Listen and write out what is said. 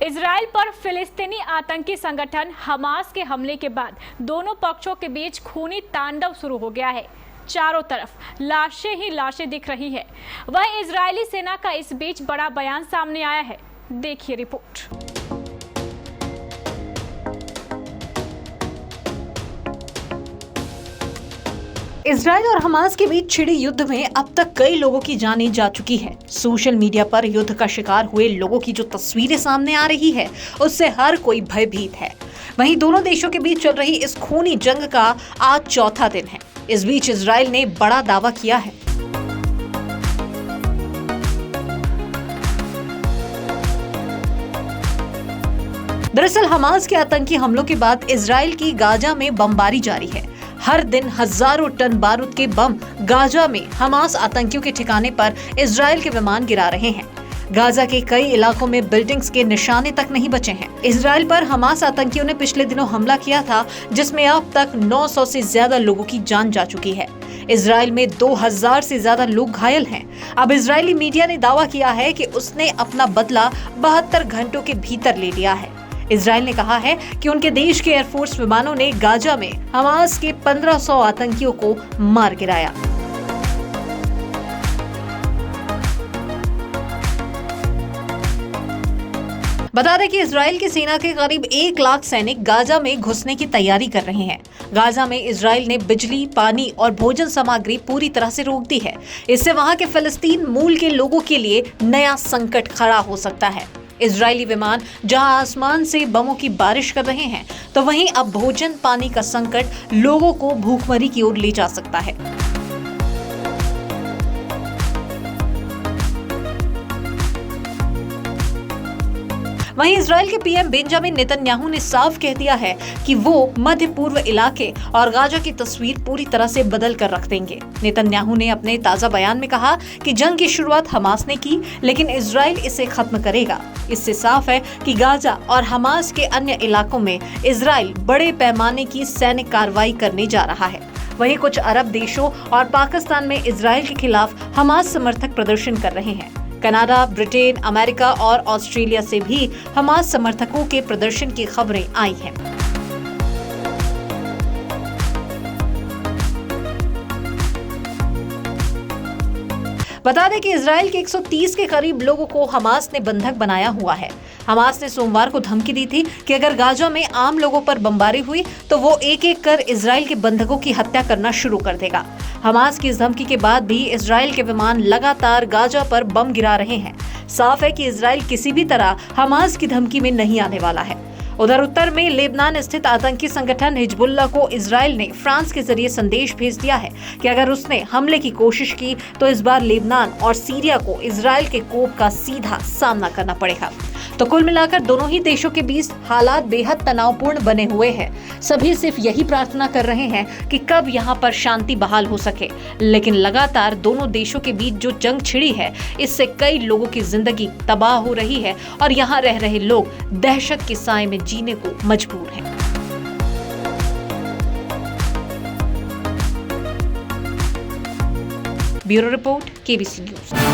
Israel पर फिलिस्तीनी आतंकी संगठन हमास के हमले के बाद दोनों पक्षों के बीच खूनी तांडव शुरू हो गया है। चारों तरफ लाशें ही लाशें दिख रही है। वह इजरायली सेना का इस बीच बड़ा बयान सामने आया है। देखिए रिपोर्ट। इजराइल और हमास के बीच छिड़ी युद्ध में अब तक कई लोगों की जानें जा चुकी है। सोशल मीडिया पर युद्ध का शिकार हुए लोगों की जो तस्वीरें सामने आ रही है, उससे हर कोई भयभीत है। वहीं दोनों देशों के बीच चल रही इस खूनी जंग का आज चौथा दिन है। इस बीच इजराइल ने बड़ा दावा किया है। दरअसल हमास के आतंकी हमलों के बाद इजराइल की गाजा में बमबारी जारी है। हर दिन हजारों टन बारूद के बम गाजा में हमास आतंकियों के ठिकाने पर इजराइल के विमान गिरा रहे हैं। गाजा के कई इलाकों में बिल्डिंग्स के निशाने तक नहीं बचे हैं। इजराइल पर हमास आतंकियों ने पिछले दिनों हमला किया था, जिसमें अब तक 900 से ज्यादा लोगों की जान जा चुकी है। इजराइल में 2000 से ज्यादा लोग घायल हैं। अब इजरायली मीडिया ने दावा किया है कि उसने अपना बदला 72 घंटों के भीतर ले लिया है। इजराइल ने कहा है कि उनके देश के एयरफोर्स विमानों ने गाजा में हमास के 1500 आतंकियों को मार गिराया। बता दें कि इजराइल की सेना के करीब 1 लाख सैनिक गाजा में घुसने की तैयारी कर रहे हैं। गाजा में इजराइल ने बिजली, पानी और भोजन सामग्री पूरी तरह से रोक दी है। इससे वहां के फिलिस्तीन मूल के लोगों के लिए नया संकट खड़ा हो सकता है। इजरायली विमान जहां आसमान से बमों की बारिश कर रहे हैं, तो वहीं अब भोजन पानी का संकट लोगों को भूखमरी की ओर ले जा सकता है। वहीं इजराइल के पीएम बेंजामिन नेतन्याहू ने साफ कह दिया है कि वो मध्य पूर्व इलाके और गाजा की तस्वीर पूरी तरह से बदल कर रख देंगे। नेतन्याहू ने अपने ताजा बयान में कहा कि जंग की शुरुआत हमास ने की, लेकिन इजराइल इसे खत्म करेगा। इससे साफ है कि गाजा और हमास के अन्य इलाकों में इजराइल बड़े पैमाने की सैनिक कार्रवाई करने जा रहा है। वहीं कुछ अरब देशों और पाकिस्तान में इजराइल के खिलाफ हमास समर्थक प्रदर्शन कर रहे हैं। कनाडा, ब्रिटेन, अमेरिका और ऑस्ट्रेलिया से भी हमास समर्थकों के प्रदर्शन की खबरें आई हैं। बता दें कि इजराइल के 130 के करीब लोगों को हमास ने बंधक बनाया हुआ है। हमास ने सोमवार को धमकी दी थी कि अगर गाजा में आम लोगों पर बमबारी हुई तो वो एक-एक कर इजराइल के बंधकों की हत्या करना शुरू कर देगा। हमास की इस धमकी के बाद भी इजराइल के विमान लगातार गाजा पर बम गिरा रहे हैं। साफ है कि इजराइल किसी भी तरह हमास की धमकी में नहीं आने वाला है। उधर उत्तर में लेबनान स्थित आतंकी संगठन हिजबुल्लाह को इजराइल ने फ्रांस के जरिए संदेश भेज दिया है कि अगर उसने हमले की कोशिश की तो इस बार लेबनान और सीरिया को इजराइल के कोप का सीधा सामना करना पड़ेगा। तो कुल मिलाकर दोनों ही देशों के बीच हालात बेहद तनावपूर्ण बने हुए हैं। सभी सिर्फ यही प्रार्थना कर रहे हैं कि कब यहां पर शांति बहाल हो सके, लेकिन लगातार दोनों देशों के बीच जो जंग छिड़ी है, इससे कई लोगों की जिंदगी तबाह हो रही है और यहां रह रहे लोग दहशत के साए में जीने को मजबूर हैं। Bureau report, KBC news.